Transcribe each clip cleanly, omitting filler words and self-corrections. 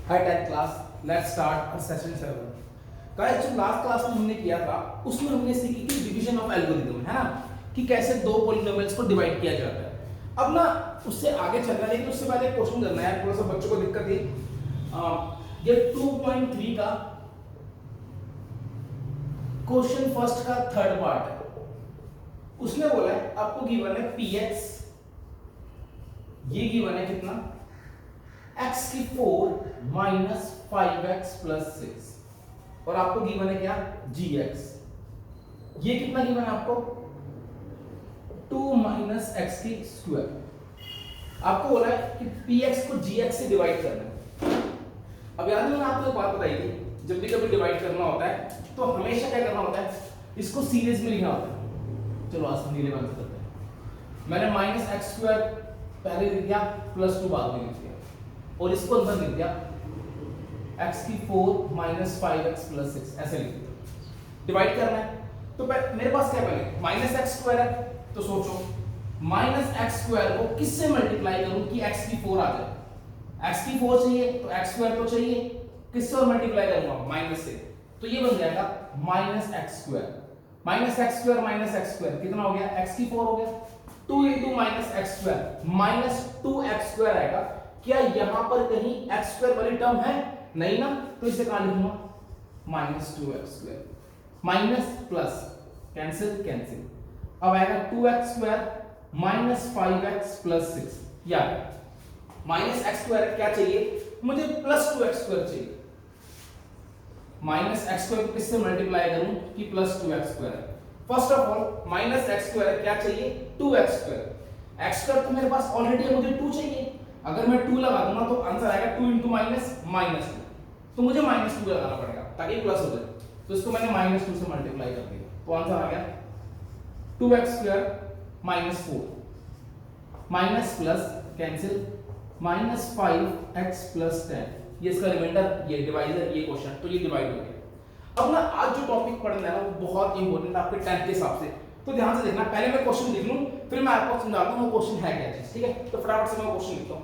Hi 10th class, let's start session 7। Guys, जो last class में हमने किया था उसमें हमने सीखी थी डिवीजन ऑफ एल्गोरिथम, है ना, कि कैसे दो पॉलिनोमियल्स को डिवाइड किया जाता है। अब ना उससे आगे चलना है, लेकिन उससे पहले एक क्वेश्चन करना है। थोड़ा सा बच्चों को दिक्कत थी। ये 2.3 का क्वेश्चन फर्स्ट का थर्ड पार्ट है। उसने बोला है आपको गिवन है px, ये गिवन है कितना, x की 4 माइनस 5x प्लस 6, और आपको गिवन है क्या, gx। ये कितना गिवन है आपको, 2 माइनस x की स्क्वायर। आपको बोला है कि px को gx से डिवाइड करना है। अब याद है मैंने आपको एक बात बताई थी, जब भी कभी डिवाइड करना होता है तो हमेशा क्या करना होता है, इसको सीरीज में लिखना होता है। चलो आज नीले रंग से करते हैं। मैंने माइनस एक्स स्क्वायर पहले लिख दिया, प्लस 2 बाद में लिख दिया, और इसको अंदर लिख दिया x की 4 माइनस 5x प्लस 6, ऐसे लिख दिया। डिवाइड करना है तो मेरे पास क्या पहले माइनस एक्स स्क्वायर है, तो सोचो माइनस एक्स स्क्वायर को किससे मल्टीप्लाई करूं कि x की 4 आ जाए। x की 4 चाहिए तो x स्क्वायर तो चाहिए, किससे और मल्टीप्लाई करूंगा, माइनस से। तो ये बन जाएगा minus x square. Minus x square minus x square कितना हो गया, x की 4 हो गया। 2 into minus x square minus 2x square आएगा। क्या यहां पर कहीं x स्क्वायर वाली टर्म है, नहीं ना, तो इसे कहां लिखूंगा, minus 2x square. Minus plus cancel cancel, अब आएगा 2x square minus 5x plus 6। या माइनस एक्स स्क्वायर क्या चाहिए मुझे, प्लस 2x स्क्वायर चाहिए। माइनस एक्स स्क्वायर को किससे मल्टीप्लाई करूं कि प्लस 2x स्क्वायर है। First of all minus x square क्या चाहिए, 2x स्क्वायर। एक्स स्क्वायर तो मेरे पास ऑलरेडी है, मुझे 2 चाहिए। अगर मैं 2 लगा दूंगा तो आंसर आएगा 2 इंटू माइनस माइनस 2, तो मुझे माइनस 2 लगाना पड़ेगा ताकि प्लस हो जाए। तो इसको मैंने माइनस 2 से मल्टीप्लाई कर दिया, तो आंसर आ गया 2x square minus 4 minus plus cancel minus 5x plus 10। ये इसका रिमाइंडर, ये डिवाइजर, ये क्वेश्चन, तो ये डिवाइड हो गया। अब ना आज जो टॉपिक पढ़ना है ना वो बहुत इंपॉर्टेंट है आपके 10th के हिसाब से, तो ध्यान से देखना। पहले मैं क्वेश्चन लिख लूं, फिर मैं आपको समझाता हूं वो क्वेश्चन है क्या चीज, ठीक है। तो फटाफट से मैं क्वेश्चन लिखता हूं।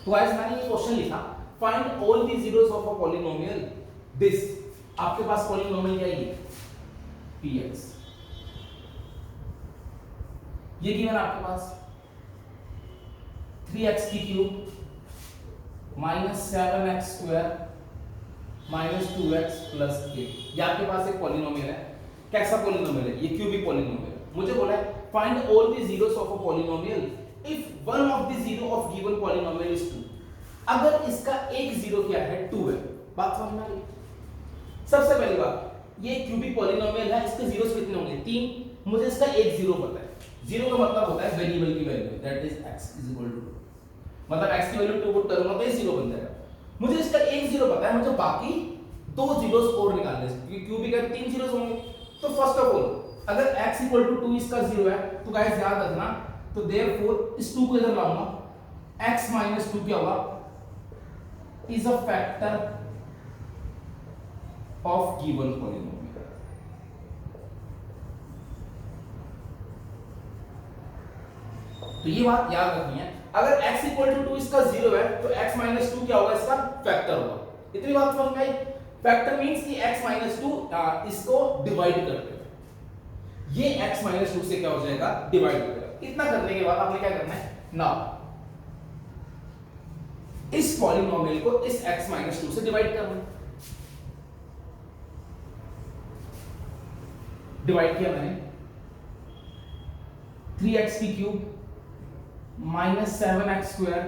तो गाइस मैंने ये क्वेश्चन लिखा, find all the zeros of a polynomial this. आपके पास पॉलिनोमियल क्या है, px। ये गिवन आपके पास 3x की cube minus 7x square minus 2x plus 8। ये आपके पास एक पॉलिनोमियल है। कैसा पॉलिनोमियल है, ये क्यूबिक पॉलिनोमियल है। मुझे बोला है find all the zeros of a polynomial if one of the zero of given polynomial is 2। अगर इसका एक जीरो क्या है, 2 है। बात समझ में आ गई। सबसे पहली बात, ये क्यूबिक पॉलिनोमियल है, इसके जीरोस कितने होंगे, 3। मुझे इसका एक जीरो पता है। जीरो का मतलब होता है वेरिएबल की value, that is x is equal to 2। मतलब x की वैल्यू 2 पुट करूंगा तो ये जीरो बन जाएगा। मुझे इसका एक जीरो पता है, मुझे बाकी दो जीरोस और निकालने हैं क्योंकि क्यूबिक है, 3 जीरोस होंगे। तो फर्स्ट ऑफ ऑल अगर x इक्वल टू 2 इसका जीरो है तो गाइस याद रखना, तो देयरफॉर इस 2 को इधर लाऊंगा, x माइनस 2 क्या होगा, is a factor of given polynomial. तो ये बात याद रखनी है, अगर x इक्वल टू 2 इसका जीरो है तो x माइनस 2 क्या होगा, इसका फैक्टर होगा। इतनी बात समझ में आई। फैक्टर मींस कि x माइनस 2 इसको डिवाइड करते हैं, ये x माइनस 2 से क्या हो जाएगा, डिवाइड हो जाएगा। इतना करने के बाद आपने क्या करना है ना, इस पॉलिनोमियल को इस x माइनस 2 से डिवाइड करना है। डिवाइड किया मैंने, 3x की cube minus 7x square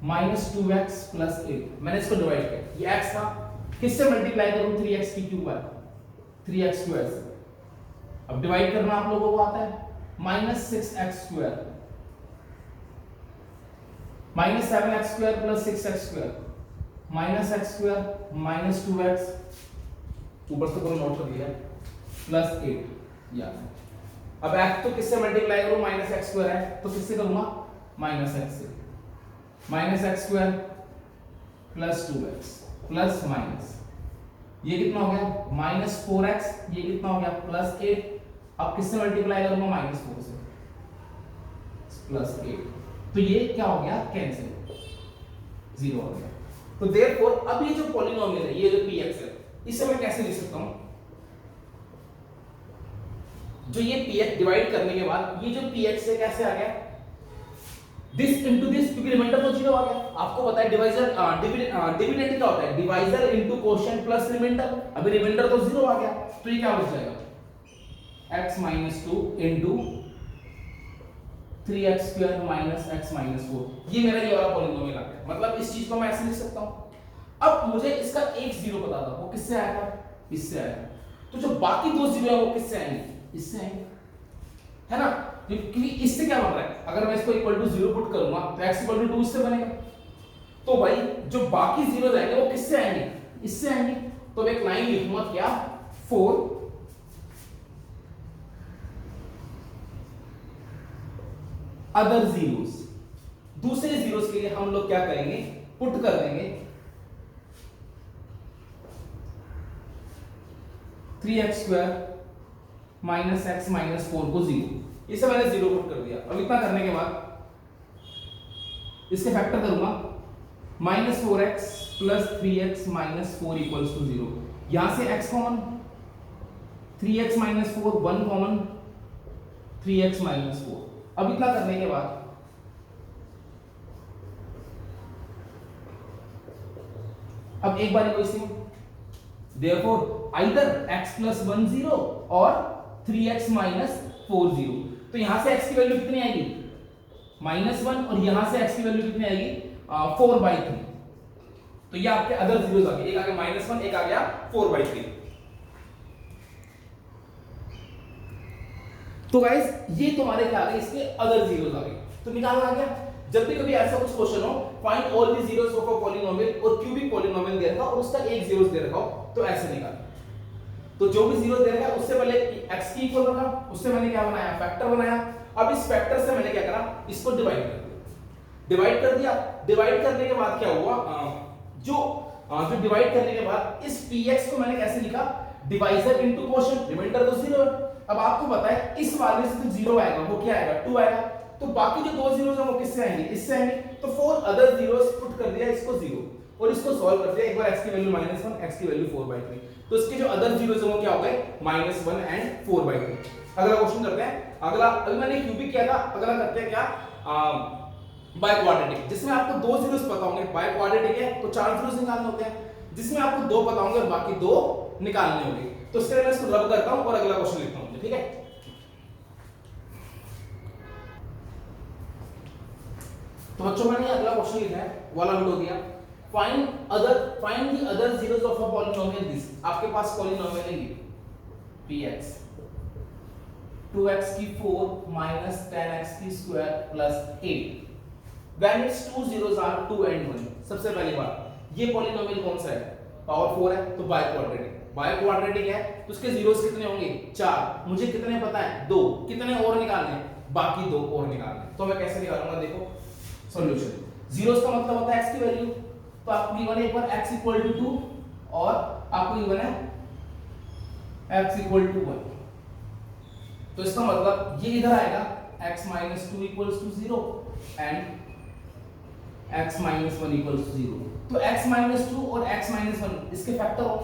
minus 2x plus 8। मैंने इसको डिवाइड किया, ये x था, किससे मल्टीप्लाई करूं, 3x की क्यूब है 3x स्क्वायर से। अब डिवाइड करना आप लोगों को आता है, minus 6x square minus 7x square plus 6x square minus x square minus 2x, ऊपर से पूरा नोट कर दिया, प्लस 8। या अब x तो किससे मल्टीप्लाई करूं, माइनस एक्स स्क्वायर है तो किससे करूंगा, माइनस एक्स से। Minus x square plus 2x plus minus, ये कितना हो गया माइनस 4x, ये कितना हो गया प्लस 8। अब किससे मल्टीप्लाई करूंगा माइनस 4 से, प्लस 8, तो ये क्या हो गया कैंसिल, 0 हो गया। तो देयरफॉर अब ये जो पॉलिनोमियल है, ये जो px है, इसे मैं कैसे लिख सकता हूं, जो ये px डिवाइड करने के बाद ये जो px है कैसे आ गया, दिस इनटू दिस, क्योंकि रिमाइंडर तो 0 आ गया। आपको पता है डिवाइजर डिविडेंड क्या होता है, divisor into quotient plus remainder. अभी रिमाइंडर तो 0 आ गया, तो ये क्या बच जाएगा x - 2 into 3x square minus x - 4। ये मेरा ये वाला पॉलिनोमियल आ गया। मतलब इस चीज को मैं ऐसे लिख सकता हूं। अब मुझे इसका एक 0 पता था, वो किससे आया था, इससे आया। तो जो बाकी दो 0 है वो किससे आएंगे, इससे आएंगे, है ना। क्योंकि इससे क्या बन रहा है, अगर मैं इसको इक्वल टू 0 पुट करूंगा तो x इक्वल टू 2 इससे बनेगा। तो भाई जो बाकी 0 आएंगे वो किससे आएंगे, इससे आएंगे। तो मैं एक लाइन लिखूंगा क्या, 4 अदर जीरोस। दूसरे जीरोस के लिए हम लोग क्या करेंगे, पुट कर देंगे 3x square minus x minus 4 को 0। इसे मैंने 0 पुट कर दिया। अब इतना करने के बाद इसके फैक्टर करूंगा, माइनस 4x प्लस 3x माइनस 4 इक्वल्स टू 0। यहां से x common, 3x minus 4 1 common, 3x minus 4। अब इतना करने के बाद अब एक बार कोई सी, therefore either x plus 1 0 और 3x minus 4 0। तो यहां से x की वैल्यू कितनी आएगी, -1, और यहां से x की वैल्यू कितनी आएगी 4/3। तो ये आपके अदर जीरोस आ गए, एक आ गया -1, एक आ गया 4/3। तो गाइस ये तुम्हारे क्या आ गए, इसके अदर जीरोस आ गए। तो निकालना आ गया। जब भी कभी ऐसा कुछ क्वेश्चन हो, find all the zeros of a polynomial और क्यूबिक पॉलिनोमियल दे रखा और उसका एक जीरोस दे रखा हो, तो ऐसे निकाल। तो जो भी जीरो दे रखा है उससे पहले x की इक्वल रखा, उससे मैंने क्या बनाया, फैक्टर बनाया। अब इस फैक्टर से मैंने क्या करा, इसको डिवाइड कर दिया। डिवाइड कर दिया, डिवाइड करने के बाद क्या हुआ, जो डिवाइड करने के बाद इस px को मैंने कैसे लिखा, डिवाइजर इनटू क्वोशिएंट, रिमाइंडर तो 0 है। अब आपको पता है इस वाले से जो 0 आएगा वो क्या आएगा, 2 आएगा। तो बाकी जो दो जीरोस हैं वो किससे आएंगे, इससे आएंगे। तो 4 अदर जीरोस पुट कर दिया इसको 0 और इसको सॉल्व कर दिया। एक बार x की वैल्यू -1, x की वैल्यू 4/3। तो इसके जो अदर जीरोस हैं वो क्या हो गए, -1 एंड 4/3। अगला क्वेश्चन करते हैं। अगला, अभी मैंने क्यूबिक किया था, अगला करते हैं क्या, बाय क्वाड्रेटिक, जिसमें आपको दो जीरोस पता होंगे। बाय क्वाड्रेटिक है तो 4 जीरोस निकालने होते हैं, जिसमें आपको 2 पता होंगे और बाकी 2 निकालने होंगे। तो इसके लिए मैं इसको रब करता हूं और अगला क्वेश्चन लिखता हूं, ठीक है। तो बच्चों मैंने अगला क्वेश्चन लिखा है, वाला भी हो गया। Find the other zeros of a polynomial this. आपके पास पॉलिनोमियल है ये px 2x की 4 minus 10x की square plus 8 when its two zeros are 2 and 1। सबसे पहली बात, ये पॉलिनोमियल कौन सा है, पावर 4 है, तो बाय क्वाड्रेटिक है। तो उसके जीरोस कितने होंगे, 4। मुझे कितने पता है, 2। कितने और निकालने, बाकी 2 और निकालने। तो मैं कैसे निकालूंगा, देखो सॉल्यूशन। जीरोस का मतलब होता है x की वैल्यू। तो आपको गिवन है एक बार x इक्वल टू 2 और आपको गिवन है x इक्वल टू 1। तो इसका मतलब ये इधर आएगा x minus 2 equals to 0 and x minus 1 equals to 0। तो x माइनस 2 और x माइनस 1 इसके फैक्टर हो,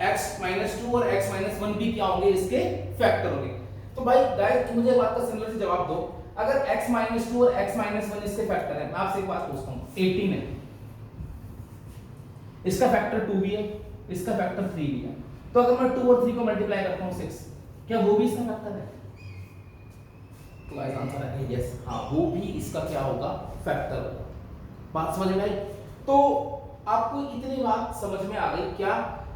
x माइनस 2 और x माइनस 1 भी क्या होंगे, इसके फैक्टर होंगे। तो भाई गाइस मुझे एक बात का सिंपल से जवाब दो, अगर x माइनस 2 और x माइनस 1 इसके फैक्टर है, मैं आपसे एक बात पूछता हूं, 18 है, इसका फैक्टर 2 भी है, इसका फैक्टर 3 भी है। तो अगर मैं 2 और 3 को मल्टीप्लाई करता हूं 6, क्या वो भी इसका फैक्टर है? तो गाइस आंसर है यस, हां वो भी इसका क्या होगा, फैक्टर होगा। बात समझ में आई? तो आपको इतनी बात समझ में आ गई क्या,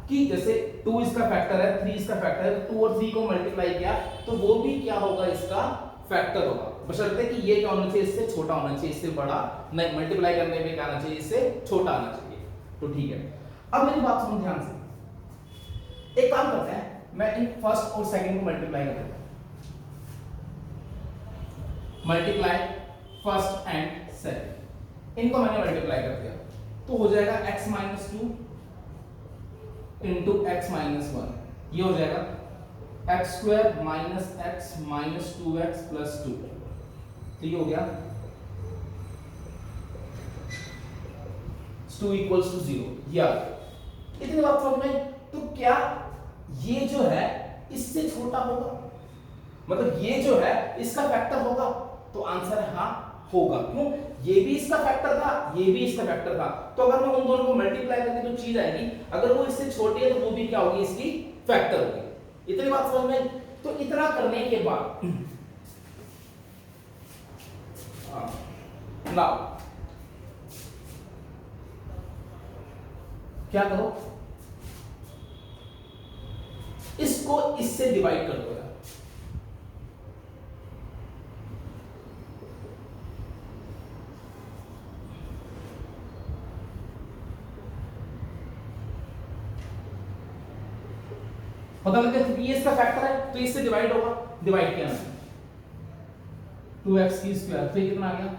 कि जैसे 2 इसका फैक्टर है, 3 इसका फैक्टर है, तो 2 और 3 को मल्टीप्लाई किया तो वो भी क्या होगा, इसका फैक्टर होगा। बशर्ते कि ये क्या होना चाहिए, इससे छोटा होना चाहिए, इससे बड़ा नहीं। मल्टीप्लाई करने में क्या आना चाहिए, इससे छोटा आना चाहिए। तो ठीक है, अब मेरी बात सुनो ध्यान से। एक काम करते हैं, मैं इन फर्स्ट और सेकंड को मल्टीप्लाई कर देता हूं। मल्टीप्लाई फर्स्ट एंड सेकंड, इनको मैंने मल्टीप्लाई कर दिया। तो हो जाएगा x minus two into x minus one, ये हो जाएगा x square minus x minus two x plus two, तो ये हो गया 2 इक्वल्स टू 0। ये आ गया। इतनी बात समझ में? तो क्या ये जो है इससे छोटा होगा, मतलब ये जो है इसका फैक्टर होगा? तो आंसर है हाँ होगा। क्यों? ये भी इसका फैक्टर था, ये भी इसका फैक्टर था, तो अगर मैं उन दोनों को मल्टीप्लाई करके जो चीज आएगी अगर वो इससे छोटी है तो वो भी क्या होगी, इसकी फैक्टर होगी। इतनी बात समझ में? तो इतना करने के बाद नाउ क्या करो, इसको इससे डिवाइड कर दो यार। पता लग गया ये इसका फैक्टर है तो इससे डिवाइड होगा, डिवाइड किया मैंने 2x की स्क्वायर, तो ये कितना आ गया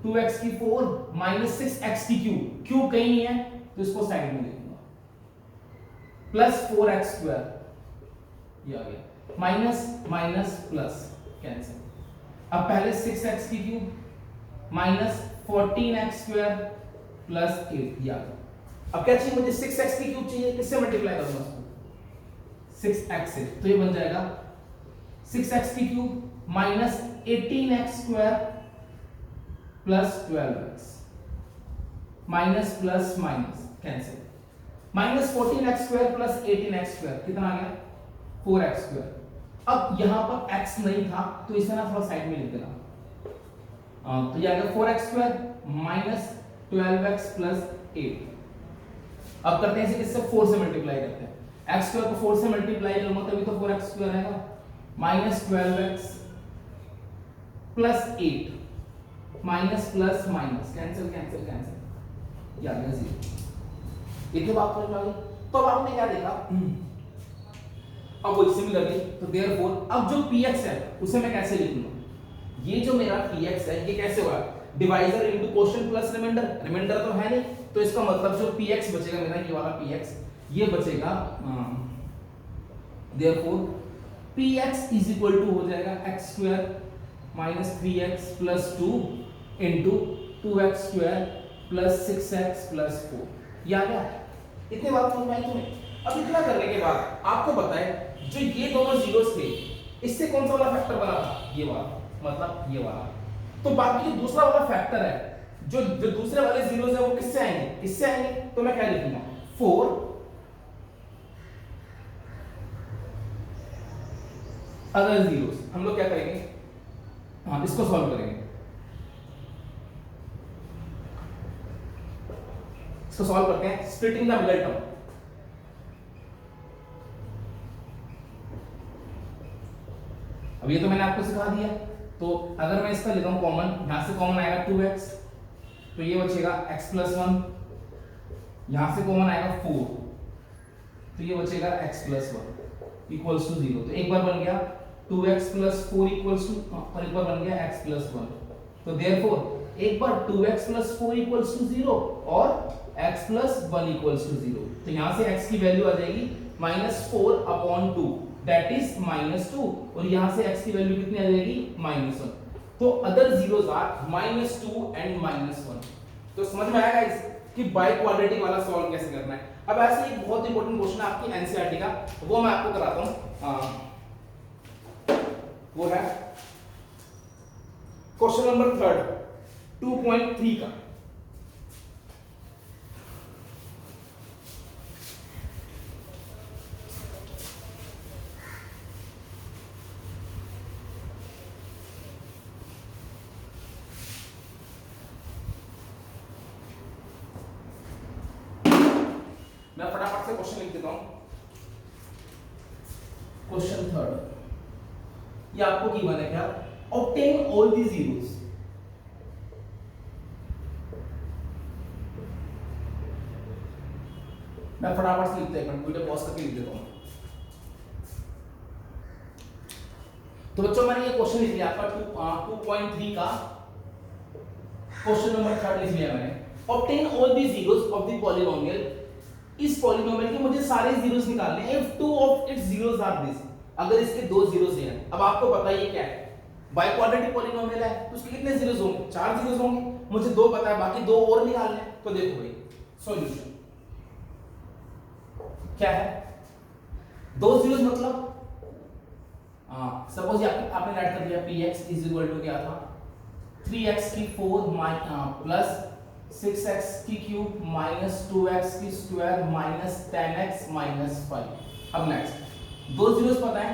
2x की 4 माइनस 6x की क्यूब, क्यूब कहीं नहीं है तो इसको साइड में लिखूंगा, प्लस 4x स्क्वायर, ये आ गया माइनस माइनस प्लस कैंसिल। अब पहले 6x की cube minus 14x square plus 8, ये आ गया। अब क्या चाहिए मुझे, 6x की क्यूब चाहिए, किससे मल्टीप्लाई करूंगा इसको 6x से, तो ये बन जाएगा 6x की cube minus 18x square plus 12x, minus plus minus cancel, minus 14x square plus 18x square कितना आ गया 4x स्क्वायर। अब यहां पर x नहीं था तो इसे ना थोड़ा साइड में लिख देना, तो ये आ गया 4x square minus 12x plus 8। अब करते हैं इसे किससे, 4 से मल्टीप्लाई करते हैं, x स्क्वायर को 4 से मल्टीप्लाई करूंगा तभी तो 4x स्क्वायर आएगा, minus 12x plus 8 minus plus minus cancel cancel cancel, ये आ गया 0। इतनी बात समझ में आ गई? तो अब आपने क्या देखा, अब वो सिमिलरली तो देयरफॉर अब जो px है उसे मैं कैसे लिखूंगा, ये जो मेरा px है ये कैसे होगा, divisor into quotient plus remainder, remainder तो है नहीं तो इसका मतलब जो px बचेगा मेरा ये वाला px ये बचेगा, therefore px is equal to हो जाएगा x square minus 3x plus 2 into 2x square plus 6x plus 4, ये आ गया। इतने बात समझ में आई तुम्हें? अब इतना करने के बाद आपको पता है जो ये दोनों जीरोस थे इससे कौन सा वाला फैक्टर बना था, ये वाला, मतलब ये वाला। तो बाकी जो दूसरा वाला फैक्टर है जो दूसरे वाले जीरोस है वो किससे आएंगे, किससे आएंगे, तो मैं क्या लिखूंगा 4 अदर जीरोस। हम लोग क्या करेंगे, हाँ इसको सॉल्व करेंगे, इसको सॉल्व करते हैं स्प्लिटिंग द मिडल टर्म। अब ये तो मैंने आपको सिखा दिया, तो अगर मैं इसका लेता हूं कॉमन, यहां से कॉमन आएगा 2x तो ये बचेगा x प्लस 1, यहां से कॉमन आएगा 4 तो ये बचेगा x प्लस 1 इक्वल्स टू 0। तो एक बार बन गया 2x प्लस 4 इक्वल्स टू, और एक बार बन गया x प्लस 1। तो देयरफॉर एक बार 2x प्लस 4 इक्वल्स टू 0 और x प्लस 1 इक्वल्स टू 0, तो यहां से x की वैल्यू आ जाएगी -4/2 दैट इज -2, और यहां से x की वैल्यू कितनी आ जाएगी -1। तो अदर जीरोस आर -2 एंड -1। तो समझ में आया गाइस कि बाई क्वाड्रेटिक वाला सॉल्व कैसे करना है। अब ऐसे एक बहुत इंपॉर्टेंट क्वेश्चन है आपकी एनसीईआरटी का, वो मैं आपको कराता हूं, वो है क्वेश्चन नंबर 3 2.3 का। मैं फटाफट से क्वेश्चन लिख देता हूं। क्वेश्चन 3 ये आपको गिवन है क्या, ऑब्टेन ऑल दी जीरोस। मैं फटाफट से लिखता हूं, वीडियो पॉज करके लिख देता हूं। तो बच्चों मैंने ये क्वेश्चन लिख लिया आपका 2.3 का क्वेश्चन नंबर 3 लिख लिया मैंने। Obtain all the zeros of the polynomial, इस पॉलिनोमियल के मुझे सारे जीरोस निकालने हैं if two of its zeros are this, अगर इसके दो जीरोस हैं। अब आपको पता है ये क्या है, बाई क्वाड्रेटिक पॉलिनोमियल है तो उसके कितने जीरोस होंगे, 4 जीरोस होंगे, मुझे 2 पता है, बाकी 2 और निकालने हैं। तो देखो भाई सॉल्यूशन क्या है, 2 जीरोस मतलब सपोज आपने ऐड कर दिया px इज इक्वल टू क्या था 3x की 4 प्लस 6x की क्यूब माइनस 2x की स्क्वायर माइनस 10x माइनस 5। अब नेक्स्ट 2 जीरोस पता है,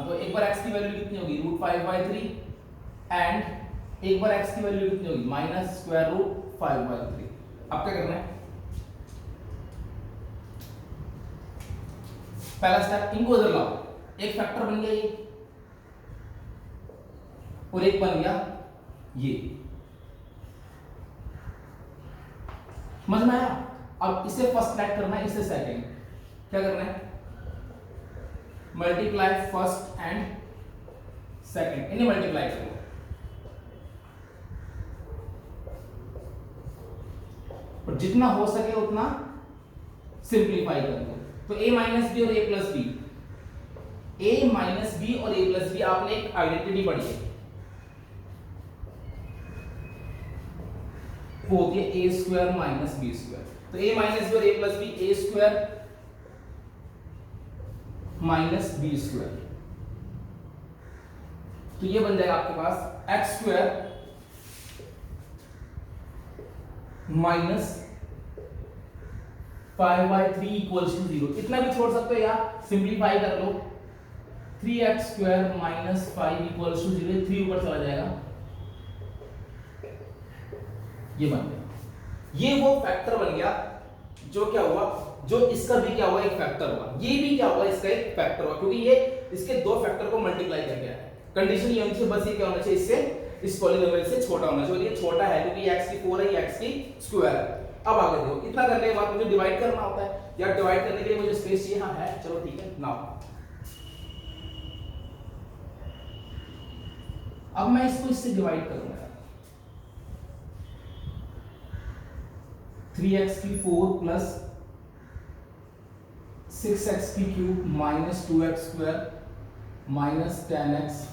तो एक बार x की वैल्यू कितनी होगी √5/3 एंड एक बार x की वैल्यू कितनी होगी माइनस स्क्वायर रूट 5/3। अब क्या करना है, पहला स्टेप इनको इधर लाओ, एक फैक्टर बन गया ये और एक बन गया ये, समझ में आया। अब इसे फर्स्ट नेट करना है, इसे सेकंड, क्या करना है मल्टीप्लाई फर्स्ट एंड सेकंड, इन्हें मल्टीप्लाई करो, और जितना हो सके उतना सिंप्लीफाई कर दो। तो a माइनस बी और a plus B, a minus B और a प्लस बी आपने एक आइडेंटिटी पढ़ी है, वो होती है a square minus B square. तो a माइनस बी और a plus B a square minus B square, तो ये बन जाएगा आपके पास X square minus 5/3 equals to 0। इतना भी छोड़ सकते हो या सिंप्लीफाई कर लो, 3x square minus 5 equals to 0, 3 ऊपर चला जाएगा, ये बन गया। ये वो फैक्टर बन गया जो क्या हुआ, जो इसका भी क्या हुआ एक फैक्टर हुआ, ये भी क्या हुआ इसका एक फैक्टर हुआ, क्योंकि ये इसके दो फैक्टर को मल्टीप्लाई कर गया है। कंडीशन ये होनी चाहिए बस, ये क्या होना चाहिए इससे, इस पॉलिनोमियल से छोटा होना चाहिए, ये छोटा है क्योंकि x की 4 है, ये x की स्क्वायर है। अब आगे देखो, इतना करने के बाद मुझे डिवाइड करना होता है, या डिवाइड करने के लिए मुझे स्पेस चाहिए, हाँ है, चलो ठीक है। नाउ अब मैं इसको इससे डिवाइड करूंगा, 3x की 4 प्लस 6x की cube minus 2x square minus 10x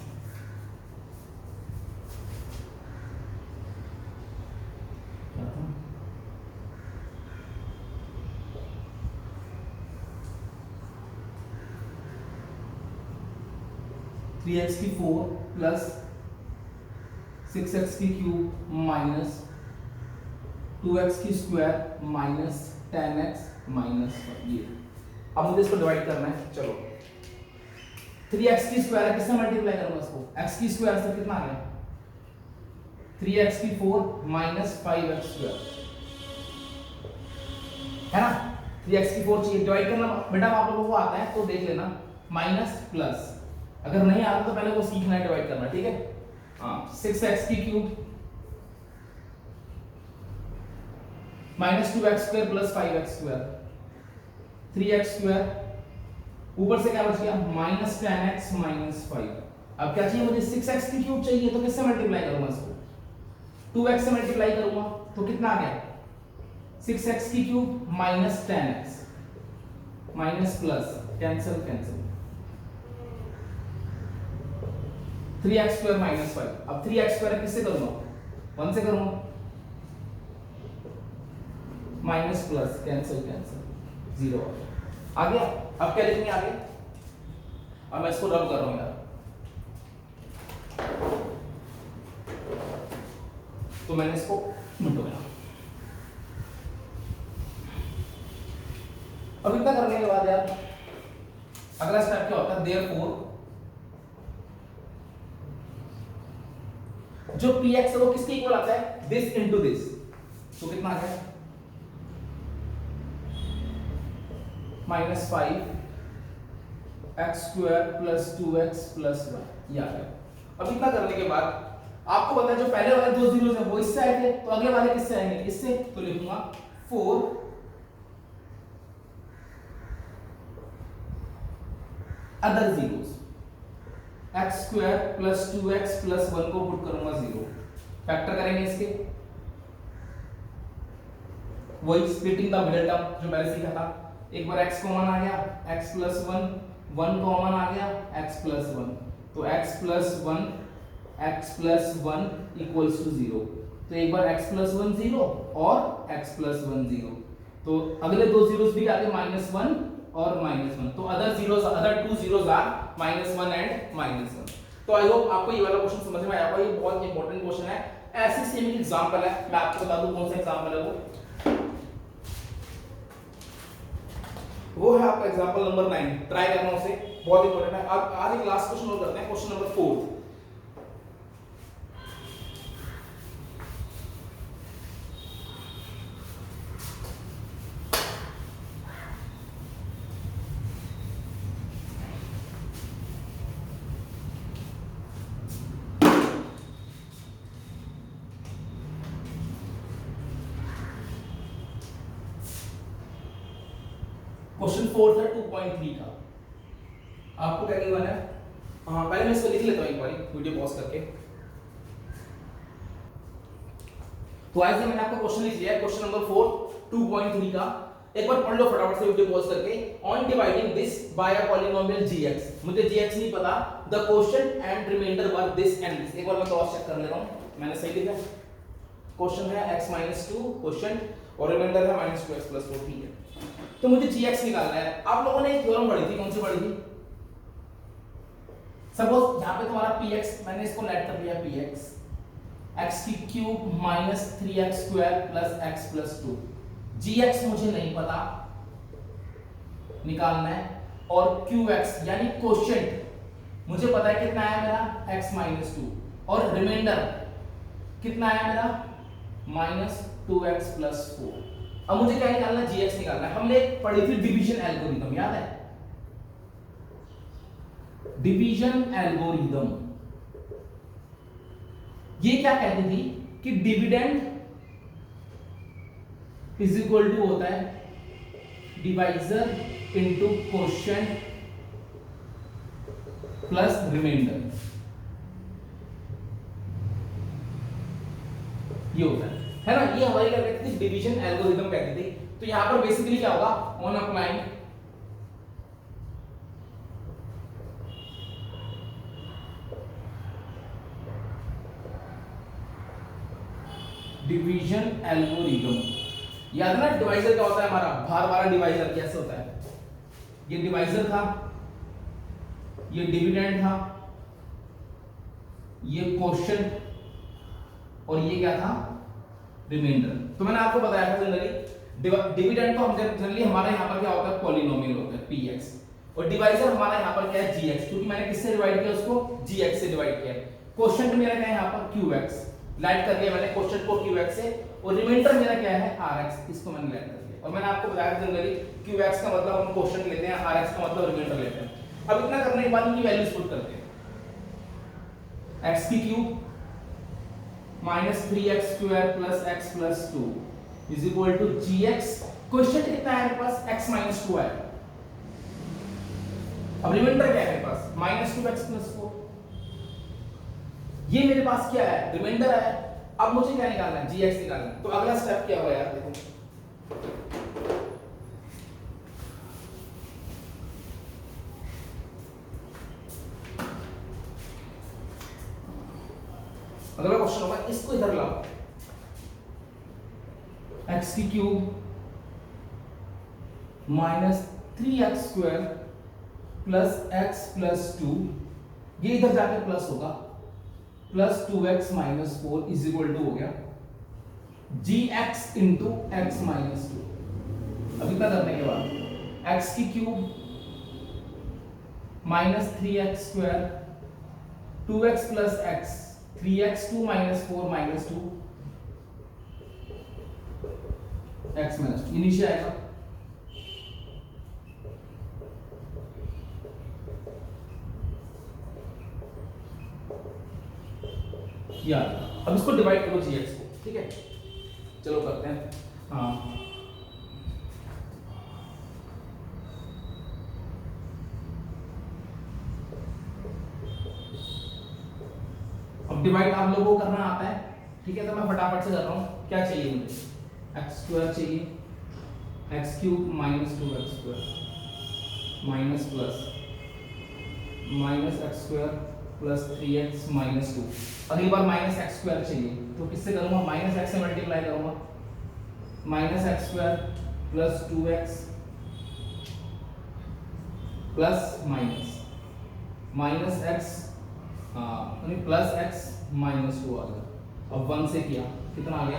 three x की 4 प्लस 6x की क्यूब माइनस 2x की स्क्वायर माइनस 10x माइनस ये। अब मुझे इसको डिवाइड करना है, चलो 3x की स्क्वायर है, किससे मल्टीप्लाई करूंगा इसको, x की स्क्वायर से कितना आ गया 3x की 4 माइनस 5x स्क्वायर, है ना। 3x की 4 चाहिए, डिवाइड करना बेटा आप लोगों को आता है तो देख लेना, माइनस प्लस, अगर नहीं आता तो पहले वो सीखना है डिवाइड करना, ठीक है। हाँ 6x की cube minus 2x square plus 5x square, 3x square, ऊपर से क्या बच गया माइनस 10x माइनस 5। अब क्या चाहिए मुझे 6x की क्यूब चाहिए, तो किससे मल्टीप्लाई करूंगा इसको, 2x से मल्टीप्लाई करूंगा तो कितना आ गया 6x की cube minus 10x minus plus cancel cancel, 3x square minus 5। अब 3x स्क्वायर किससे करूंगा 1 से करूंगा, माइनस प्लस कैंसिल कैंसिल 0 आ गया। अब क्या लिखेंगे आगे, अब मैं इसको रब कर रहा हूं यार, तो मैंने इसको मिटो गया। अब इतना करने के बाद यार अगला स्टेप क्या होता है, देयरफॉर जो px है वो किसके इक्वल आता है, दिस इनटू दिस, तो कितना आ गया minus 5 x square plus 2x plus 1, ये आ गया। अब इतना करने के बाद आपको पता है जो पहले वाले दो जीरोस है वो इससे आए थे, तो अगले वाले किससे आएंगे, इससे, तो लिखूंगा 4 other zeros, x square plus 2x plus 1 को पुट करूंगा 0, फैक्टर करेंगे इसके, वही स्प्लिटिंग द मिडिल टर्म जो पहले सीखा था। एक बार x कॉमन आ गया, x प्लस 1, 1 कॉमन आ गया, x प्लस 1, तो x प्लस 1 इक्वल्स टू 0। तो एक बार x प्लस 1 0 और x प्लस 1 0, तो अगले दो जीरोस भी आगे -1 और -1, तो other two zeros are -1 and -1। तो आई होप आपको ये वाला क्वेश्चन समझ में आया होगा। ये बहुत इंपॉर्टेंट क्वेश्चन है। ऐसी सेम एग्जांपल है, मैं आपको बता दूं कौन सा एग्जांपल है वो है आपका एग्जांपल नंबर 9। ट्राई करना उसे, बहुत इंपॉर्टेंट है। अब आज एक लास्ट क्वेश्चन और करते हैं, क्वेश्चन नंबर 4। क्वेश्चन 4 था 2.3 का। आपको क्या गिवन है? पहले मैं इसको लिख लेता हूं एक बार वीडियो पॉज करके। तो आज मैंने आपको क्वेश्चन लिख लिया है, क्वेश्चन नंबर 4 2.3 का। एक बार पढ़ लो फटाफट से वीडियो पॉज करके। On dividing this by a polynomial gx, मुझे gx नहीं पता, the quotient and remainder were this and this. एक बार मैं क्रॉस चेक कर ले रहा हूं, मैंने सही लिखा। क्वोशिएंट है x - 2 क्वोशिएंट और रिमाइंडर है -2x + 4, ठीक है। तो मुझे gx निकालना है। आप लोगों ने एक थ्योरम पढ़ी थी, कौन सी पढ़ी थी? सपोज यहां पे तुम्हारा px, मैंने इसको लेट कर दिया px, x³ - 3x² + x + 2। gx मुझे नहीं पता, निकालना है। और qx यानी क्वोशिएंट मुझे पता है कितना आया मेरा, x - 2, और रिमाइंडर कितना आया मेरा, -2x + 4। अब मुझे क्या निकालना है, gx निकालना है। हमने पढ़ी थी डिवीजन एल्गोरिथम, याद है? डिवीजन एल्गोरिथम ये क्या कहती थी कि डिविडेंड इज इक्वल टू होता है divisor into quotient plus remainder, ये होता है ना? ये हमारी क्या कहती थी, डिवीजन एल्गोरिथम कहती थी। तो यहां पर बेसिकली क्या होगा, ऑन अप्लाइंग डिवीजन एल्गोरिथम, याद ना डिवाइजर क्या होता है हमारा, भार वाला डिवाइजर कैसे होता है? ये डिवाइजर था, ये डिविडेंड था, ये क्वोशिएंट, और ये क्या था, रिमाइंडर। तो मैंने आपको बताया था जनरली डिविडेंड को हम जनरली हमारे यहां पर क्या होता है, पॉलिनोमियल होता है px, और डिवाइजर हमारा यहां पर क्या है, gx, क्योंकि मैंने किससे डिवाइड किया उसको, gx से डिवाइड किया। क्वोशिएंट मेरा क्या है यहां पर, qx, लाइट कर दिया मैंने क्वोशिएंट को qx से, और रिमाइंडर मेरा क्या है, rx, इसको मैंने लाइट कर दिया। और मैंने आपको बताया जनरली qx का मतलब हम क्वोशिएंट लेते हैं, rx का मतलब रिमाइंडर लेते हैं। अब इतना करने के बाद इनकी वैल्यूज पुट करते हैं। x³ -3x² + x + 2 is equal to gx। Question कितना है मेरे पास, x - 2 है। अब रिमाइंडर क्या है मेरे पास, -2x + 4। ये मेरे पास क्या है, रिमाइंडर है। अब मुझे क्या निकालना है, gx निकालना है। तो अगला स्टेप क्या होगा यार, देखो अगला क्वेश्चन होगा, इसको इधर लाओ, x³ -3x² + x + 2, ये इधर जाके प्लस होगा, + 2x - 4 इज इक्वल टू हो गया gx × x - 2। अब इतना करने के बाद x³ -3x² 2x + x 3x 2 - 4 - 2 x - 2, ये नीचे आएगा। यार अब इसको डिवाइड करो gx को, ठीक है? चलो करते हैं। हाँ, अब डिवाइड आप लोगों को करना आता है, ठीक है? तो मैं फटाफट से कर रहा हूं। क्या चाहिए मुझे, एक्स स्क्वायर चाहिए, x cube minus 2x square minus plus minus x square plus 3x minus 2। अगली बार माइनस एक्स स्क्वायर चाहिए तो किससे करूँगा, माइनस एक्स से मल्टीप्लाई करूँगा, minus x square plus 2x plus minus x plus x minus 2 आ गया। अब 1 से किया कितना आ गया,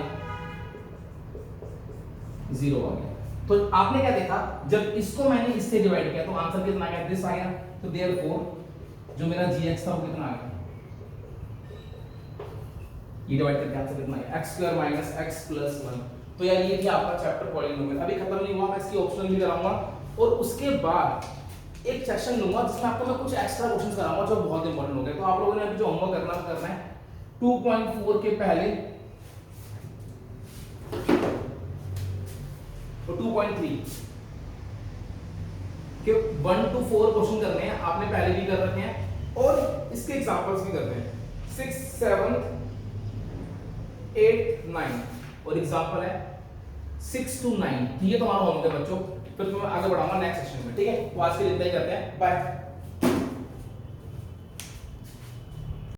0 आ गया। तो आपने क्या देखा, जब इसको मैंने इससे डिवाइड किया तो आंसर कितना आ गया, दिस आ गया। तो देयरफॉर जो मेरा gx था वो कितना आ गया, ये डिवाइड करके आंसर कितना आया, x square minus x plus 1। तो यार ये थी आपका चैप्टर पॉलिनोमियल। अभी खत्म नहीं हुआ, मैं इसकी ऑप्शनल भी कराऊंगा और उसके बाद एक सेक्शन लूंगा जिसमें आपको मैं कुछ एक्स्ट्रा क्वेश्चंस कराऊंगा जो बहुत इंपॉर्टेंट हो गए। तो आप लोगों ने अभी जो होमवर्क करना है 2.4 के पहले और 2.3 के 1 to 4 क्वेश्चन करने हैं, आपने पहले भी कर रखे हैं और इसके एग्जांपल्स भी करते हैं। 6, 7, 8, 9 और एग्जांपल है 6 to 9। ये तो हमारा होमवर्क है बच्चों, फिर मैं आगे बढ़ाऊंगा नेक्स्ट सेशन में, ठीक है। तो आज के लिए इतना ही करते हैं, बाय।